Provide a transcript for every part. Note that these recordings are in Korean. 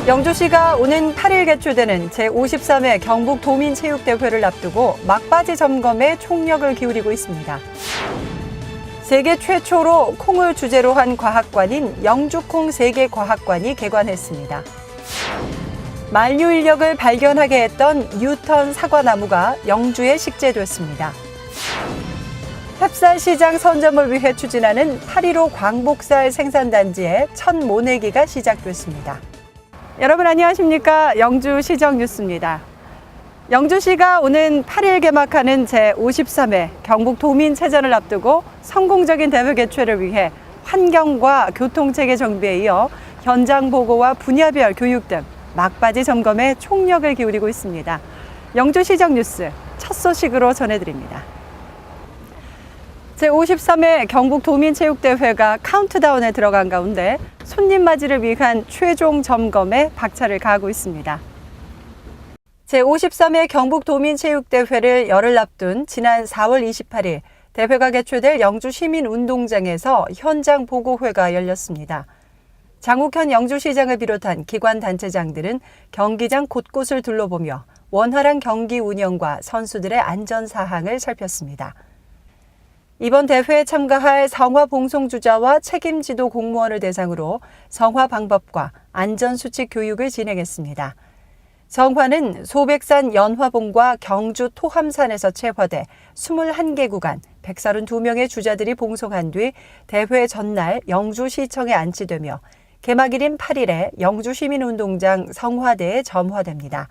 영주시가 오는 8일 개최되는 제53회 경북도민체육대회를 앞두고 막바지 점검에 총력을 기울이고 있습니다. 세계 최초로 콩을 주제로 한 과학관인 영주콩 세계과학관이 개관했습니다. 만류 인력을 발견하게 했던 뉴턴 사과나무가 영주에 식재됐습니다. 햅쌀시장 선점을 위해 추진하는 8.15 광복살 생산단지의 첫 모내기가 시작됐습니다. 여러분 안녕하십니까? 영주시정 뉴스입니다. 영주시가 오는 8일 개막하는 제53회 경북도민체전을 앞두고 성공적인 대회 개최를 위해 환경과 교통체계 정비에 이어 현장 보고와 분야별 교육 등 막바지 점검에 총력을 기울이고 있습니다. 영주시정 뉴스 첫 소식으로 전해드립니다. 제53회 경북도민체육대회가 카운트다운에 들어간 가운데 손님 맞이를 위한 최종 점검에 박차를 가하고 있습니다. 제53회 경북도민체육대회를 열흘 앞둔 지난 4월 28일 대회가 개최될 영주시민운동장에서 현장 보고회가 열렸습니다. 장욱현 영주시장을 비롯한 기관 단체장들은 경기장 곳곳을 둘러보며 원활한 경기 운영과 선수들의 안전 사항을 살폈습니다. 이번 대회에 참가할 성화 봉송주자와 책임지도 공무원을 대상으로 성화 방법과 안전수칙 교육을 진행했습니다. 성화는 소백산 연화봉과 경주 토함산에서 채화돼 21개 구간 132명의 주자들이 봉송한 뒤 대회 전날 영주시청에 안치되며 개막일인 8일에 영주시민운동장 성화대에 점화됩니다.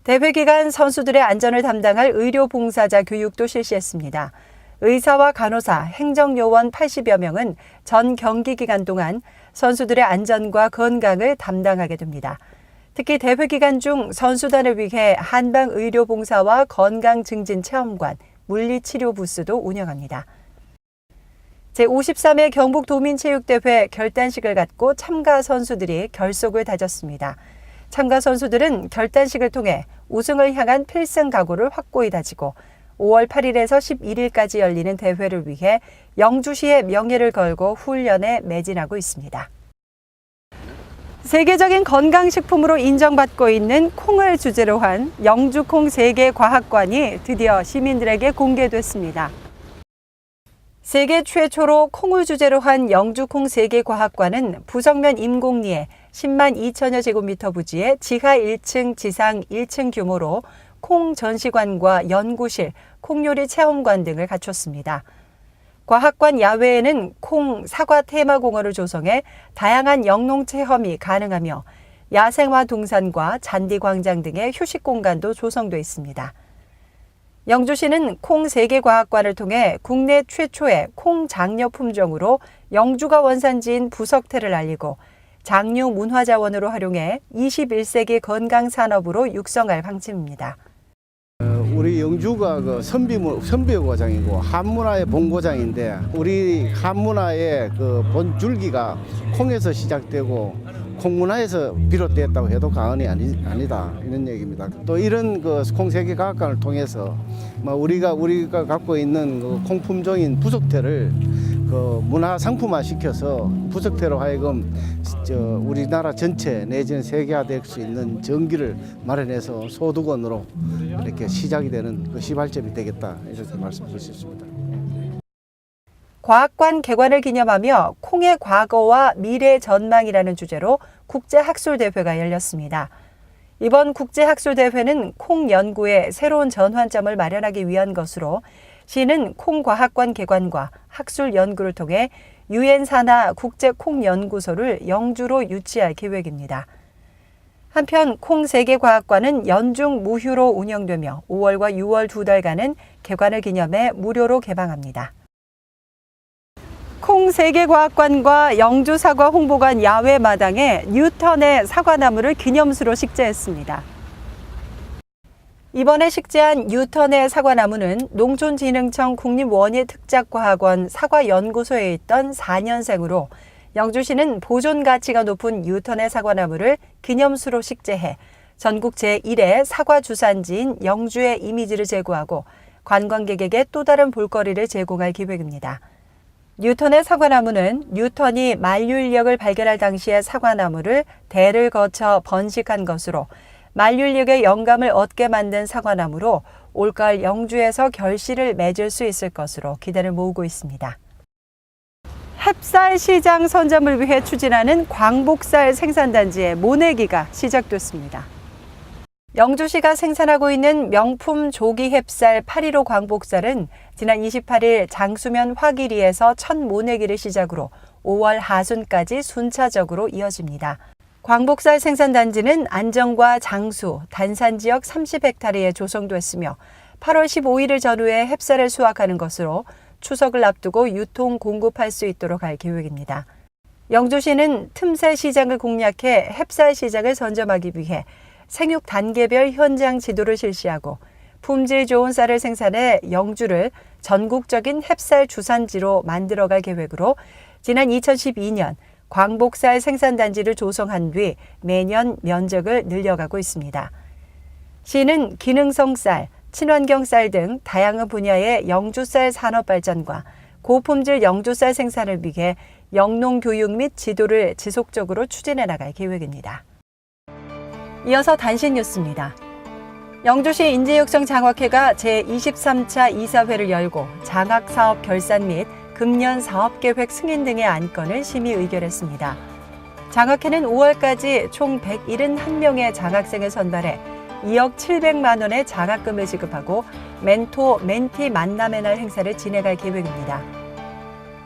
대회 기간 선수들의 안전을 담당할 의료봉사자 교육도 실시했습니다. 의사와 간호사, 행정요원 80여 명은 전 경기 기간 동안 선수들의 안전과 건강을 담당하게 됩니다. 특히 대회 기간 중 선수단을 위해 한방의료봉사와 건강증진체험관, 물리치료 부스도 운영합니다. 제53회 경북도민체육대회 결단식을 갖고 참가 선수들이 결속을 다졌습니다. 참가 선수들은 결단식을 통해 우승을 향한 필승 각오를 확고히 다지고 5월 8일에서 11일까지 열리는 대회를 위해 영주시의 명예를 걸고 훈련에 매진하고 있습니다. 세계적인 건강식품으로 인정받고 있는 콩을 주제로 한 영주콩 세계과학관이 드디어 시민들에게 공개됐습니다. 세계 최초로 콩을 주제로 한 영주콩 세계과학관은 부석면 임곡리에 10만 2천여 제곱미터 부지의 지하 1층, 지상 1층 규모로 콩 전시관과 연구실, 콩요리 체험관 등을 갖췄습니다. 과학관 야외에는 콩 사과 테마공원을 조성해 다양한 영농 체험이 가능하며 야생화 동산과 잔디광장 등의 휴식 공간도 조성돼 있습니다. 영주시는 콩 세계과학관을 통해 국내 최초의 콩 장려 품종으로 영주가 원산지인 부석태를 알리고 장류 문화자원으로 활용해 21세기 건강산업으로 육성할 방침입니다. 우리 영주가 그 선비의 고장이고 한문화의 본고장인데 우리 한문화의 그 본줄기가 콩에서 시작되고 콩문화에서 비롯됐다고 해도 과언이 아니다 이런 얘기입니다. 또 이런 그 콩세계과학관을 통해서 우리가 갖고 있는 그 콩품종인 부석태를 그 문화 상품화 시켜서 부석태로 하여금 우리나라 전체 내지는 세계화될 수 있는 전기를 마련해서 소득원으로 이렇게 시작이 되는 그 시발점이 되겠다 이렇게 말씀드릴 수 있습니다. 과학관 개관을 기념하며 콩의 과거와 미래 전망이라는 주제로 국제학술대회가 열렸습니다. 이번 국제학술대회는 콩 연구에 새로운 전환점을 마련하기 위한 것으로 시는 콩과학관 개관과 학술 연구를 통해 유엔 산하 국제콩연구소를 영주로 유치할 계획입니다. 한편 콩세계과학관은 연중 무휴로 운영되며 5월과 6월 2달간은 개관을 기념해 무료로 개방합니다. 콩세계과학관과 영주사과 홍보관 야외 마당에 뉴턴의 사과나무를 기념수로 식재했습니다. 이번에 식재한 뉴턴의 사과나무는 농촌진흥청 국립원예특작과학원 사과연구소에 있던 4년생으로 영주시는 보존 가치가 높은 뉴턴의 사과나무를 기념수로 식재해 전국 제1회 사과주산지인 영주의 이미지를 제고하고 관광객에게 또 다른 볼거리를 제공할 계획입니다. 뉴턴의 사과나무는 뉴턴이 만류인력을 발견할 당시의 사과나무를 대를 거쳐 번식한 것으로 만류인력의 영감을 얻게 만든 사과나무로 올가을 영주에서 결실을 맺을 수 있을 것으로 기대를 모으고 있습니다. 햅쌀 시장 선점을 위해 추진하는 광복쌀 생산단지의 모내기가 시작됐습니다. 영주시가 생산하고 있는 명품 조기 햅쌀 815 광복쌀은 지난 28일 장수면 화기리에서 첫 모내기를 시작으로 5월 하순까지 순차적으로 이어집니다. 광복쌀 생산단지는 안정과 장수, 단산 지역 30헥타르에 조성됐으며 8월 15일을 전후해 햅쌀을 수확하는 것으로 추석을 앞두고 유통 공급할 수 있도록 할 계획입니다. 영주시는 틈새 시장을 공략해 햅쌀 시장을 선점하기 위해 생육 단계별 현장 지도를 실시하고 품질 좋은 쌀을 생산해 영주를 전국적인 햅쌀 주산지로 만들어갈 계획으로 지난 2012년 광복쌀 생산단지를 조성한 뒤 매년 면적을 늘려가고 있습니다. 시는 기능성 쌀, 친환경 쌀 등 다양한 분야의 영주쌀 산업 발전과 고품질 영주쌀 생산을 위해 영농 교육 및 지도를 지속적으로 추진해 나갈 계획입니다. 이어서 단신 뉴스입니다. 영주시 인재육성 장학회가 제23차 이사회를 열고 장학사업 결산 및 금년 사업계획 승인 등의 안건을 심의 의결했습니다. 장학회는 5월까지 총 171명의 장학생을 선발해 2억 700만 원의 장학금을 지급하고 멘토, 멘티 만남의 날 행사를 진행할 계획입니다.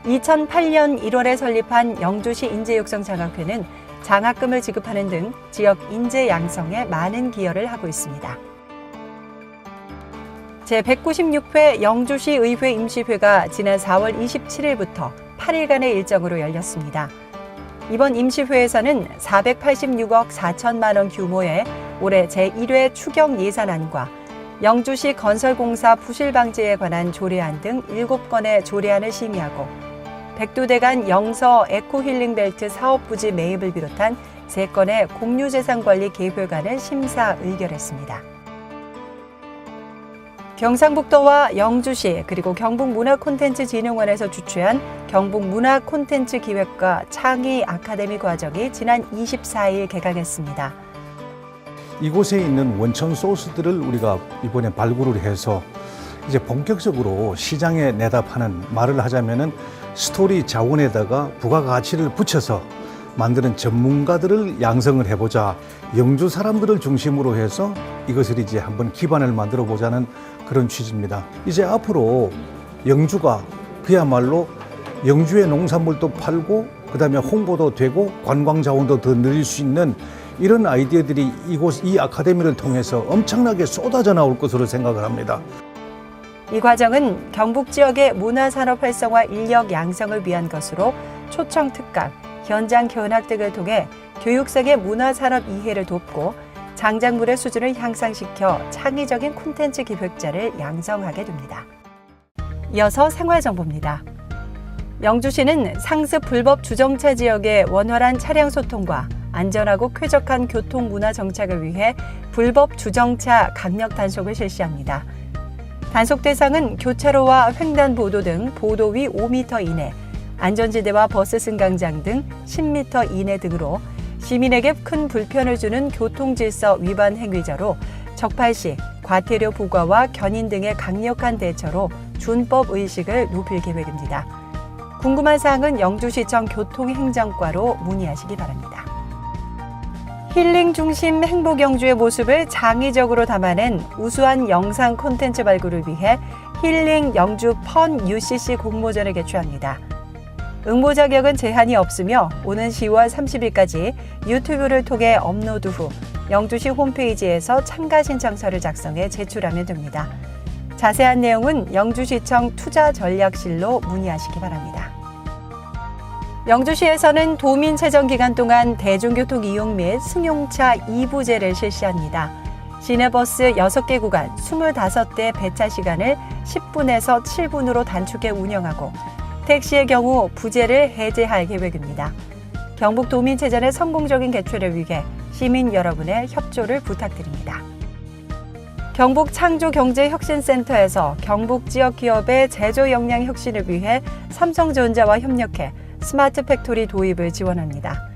2008년 1월에 설립한 영주시 인재육성 장학회는 장학금을 지급하는 등 지역 인재 양성에 많은 기여를 하고 있습니다. 제196회 영주시 의회 임시회가 지난 4월 27일부터 8일간의 일정으로 열렸습니다. 이번 임시회에서는 486억 4천만 원 규모의 올해 제1회 추경 예산안과 영주시 건설공사 부실 방지에 관한 조례안 등 7건의 조례안을 심의하고 백두대간 영서 에코힐링벨트 사업부지 매입을 비롯한 3건의 공유재산관리 계획안을 심사 의결했습니다. 경상북도와 영주시 그리고 경북문화콘텐츠진흥원에서 주최한 경북문화콘텐츠기획과 창의 아카데미 과정이 지난 24일 개강했습니다. 이곳에 있는 원천 소스들을 우리가 이번에 발굴을 해서 이제 본격적으로 시장에 내다 파는, 말을 하자면은 스토리 자원에다가 부가가치를 붙여서 만드는 전문가들을 양성을 해보자. 영주 사람들을 중심으로 해서 이것을 이제 한번 기반을 만들어 보자는 그런 취지입니다. 이제 앞으로 영주가 그야말로 영주의 농산물도 팔고 그다음에 홍보도 되고 관광 자원도 더 늘릴 수 있는 이런 아이디어들이 이 아카데미를 통해서 엄청나게 쏟아져 나올 것으로 생각을 합니다. 이 과정은 경북 지역의 문화산업 활성화 인력 양성을 위한 것으로 초청 특강, 현장 견학 등을 통해 교육생의 문화산업 이해를 돕고 장작물의 수준을 향상시켜 창의적인 콘텐츠 기획자를 양성하게 됩니다. 이어서 생활정보입니다. 영주시는 상습 불법 주정차 지역의 원활한 차량 소통과 안전하고 쾌적한 교통 문화 정착을 위해 불법 주정차 강력 단속을 실시합니다. 단속 대상은 교차로와 횡단보도 등 보도 위 5m 이내, 안전지대와 버스 승강장 등 10m 이내 등으로 시민에게 큰 불편을 주는 교통질서 위반 행위자로 적발 시 과태료 부과와 견인 등의 강력한 대처로 준법 의식을 높일 계획입니다. 궁금한 사항은 영주시청 교통행정과로 문의하시기 바랍니다. 힐링 중심 행복영주의 모습을 창의적으로 담아낸 우수한 영상 콘텐츠 발굴을 위해 힐링 영주 펀 UCC 공모전을 개최합니다. 응모 자격은 제한이 없으며 오는 10월 30일까지 유튜브를 통해 업로드 후 영주시 홈페이지에서 참가 신청서를 작성해 제출하면 됩니다. 자세한 내용은 영주시청 투자전략실로 문의하시기 바랍니다. 영주시에서는 도민체정 기간 동안 대중교통 이용 및 승용차 2부제를 실시합니다. 시내버스 6개 구간 25대 배차 시간을 10분에서 7분으로 단축해 운영하고 택시의 경우 부제를 해제할 계획입니다. 경북도민체전의 성공적인 개최를 위해 시민 여러분의 협조를 부탁드립니다. 경북 창조경제혁신센터에서 경북 지역 기업의 제조 역량 혁신을 위해 삼성전자와 협력해 스마트 팩토리 도입을 지원합니다.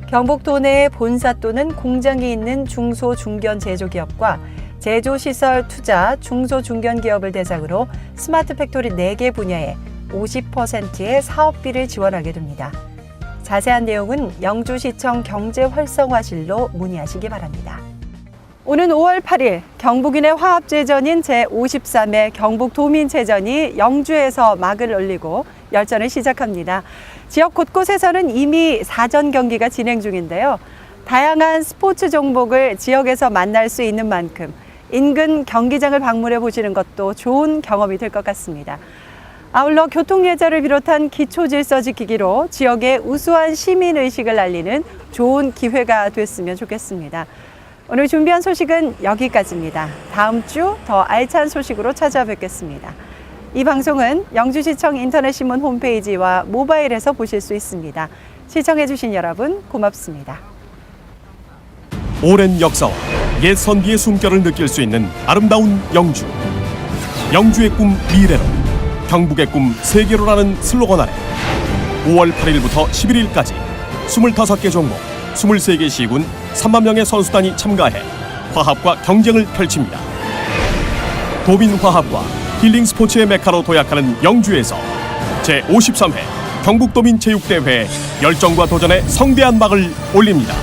경북 도내에 본사 또는 공장이 있는 중소 중견 제조기업과 제조시설 투자 중소중견기업을 대상으로 스마트 팩토리 4개 분야에 50%의 사업비를 지원하게 됩니다. 자세한 내용은 영주시청 경제활성화실로 문의하시기 바랍니다. 오는 5월 8일 경북인의 화합제전인 제53회 경북도민체전이 영주에서 막을 올리고 열전을 시작합니다. 지역 곳곳에서는 이미 사전 경기가 진행 중인데요. 다양한 스포츠 종목을 지역에서 만날 수 있는 만큼 인근 경기장을 방문해 보시는 것도 좋은 경험이 될 것 같습니다. 아울러 교통예절을 비롯한 기초질서 지키기로 지역의 우수한 시민의식을 알리는 좋은 기회가 됐으면 좋겠습니다. 오늘 준비한 소식은 여기까지입니다. 다음 주 더 알찬 소식으로 찾아뵙겠습니다. 이 방송은 영주시청 인터넷신문 홈페이지와 모바일에서 보실 수 있습니다. 시청해주신 여러분 고맙습니다. 오랜 역사와 옛 선비의 숨결을 느낄 수 있는 아름다운 영주. 영주의 꿈 미래로, 경북의 꿈 세계로라는 슬로건 아래 5월 8일부터 11일까지 25개 종목 23개 시군 3만 명의 선수단이 참가해 화합과 경쟁을 펼칩니다. 도민화합과 힐링 스포츠의 메카로 도약하는 영주에서 제53회 경북도민체육대회에 열정과 도전에 성대한 막을 올립니다.